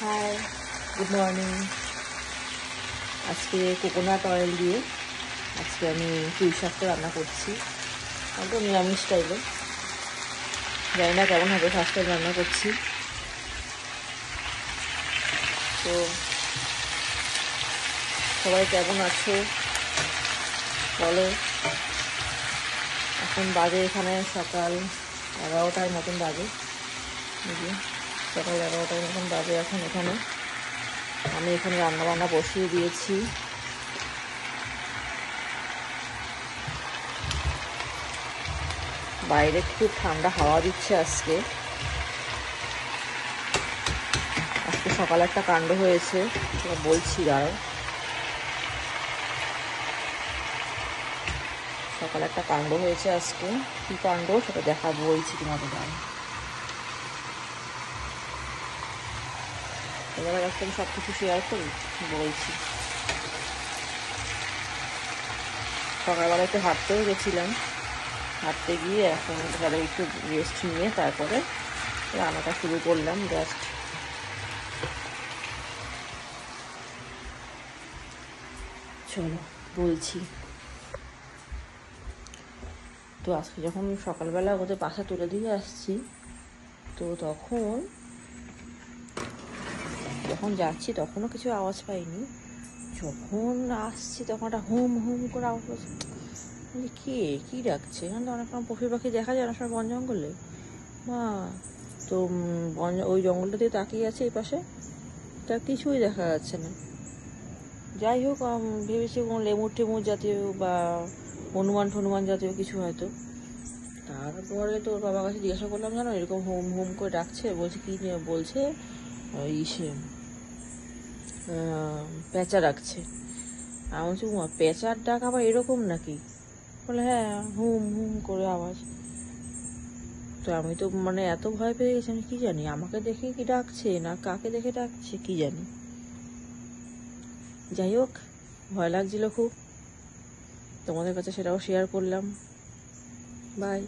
High, good morning. আজকে coconut oil দিয়ে আজকে আমি পুঁই শাকটা রান্না করছি, একদম নিরামিষ স্টাইলে। জানি না কেমন হবে, ফার্স্ট টাইম রান্না করছি। তো সবাই কেমন আছো বলো। এখন বাজে এখানে সকাল 11টার মতন বাজে, সকাল 11টার মতন বাজে এখন। এখানে আমি এখানে রান্নাবান্না বসিয়ে দিয়েছি। বাইরে খুব ঠান্ডা হাওয়া দিচ্ছে আজকে। সকালে একটা কাণ্ড হয়েছে, সেটা বলছি দাঁড়াও। সকালে একটা কাণ্ড হয়েছে আজকে, কি কাণ্ড সেটা দেখাবো, বলছি তোমাদের। দাঁড়াও, তোমাদের কাছে আমি সব কিছু শেয়ার করি, বলছি। সকালবেলা একটু হাঁটতেও গেছিলাম, হাঁটতে গিয়ে এখন ঘরে একটু রেস্ট নিয়ে তারপরে রান্নাটা শুরু করলাম। জাস্ট চলো বলছি। তো আজকে যখন সকালবেলা ওদের বাসা তুলে দিয়ে আসছি, তো যখন যাচ্ছি তখনও কিছু আওয়াজ পাইনি। যখন আসছি তখন একটা হুম হুম করে আওয়াজ পাচ্ছি। কি ডাকছে? এখানে তো অনেক রকম পশু পাখি দেখা যায় অনেক সময় বন জঙ্গলে। তো ওই জঙ্গলটা দিয়ে তাকিয়ে আছে এই পাশে, তা কিছুই দেখা যাচ্ছে না। যাই হোক, ভেবেছি কোনো লেমুর টেমুর জাতীয় বা হনুমান জাতীয় কিছু হয়তো। তারপরে তো ওর বাবার কাছে জিজ্ঞাসা করলাম, জানো এরকম হুম হুম করে ডাকছে। বলছে কি বলছে, পেঁচা ডাকছে। আমি বলছি পেঁচার ডাক আবার এরকম নাকি? বলে হ্যাঁ, হুম হুম করে আওয়াজ। তো আমি তো এত ভয় পেয়ে গেছি, আমি কি জানি আমাকে দেখে কি ডাকছে না কাকে দেখে ডাকছে কি জানি। যাই হোক, ভয় লাগছিল খুব, তোমাদের কাছে সেটাও শেয়ার করলাম। বাই।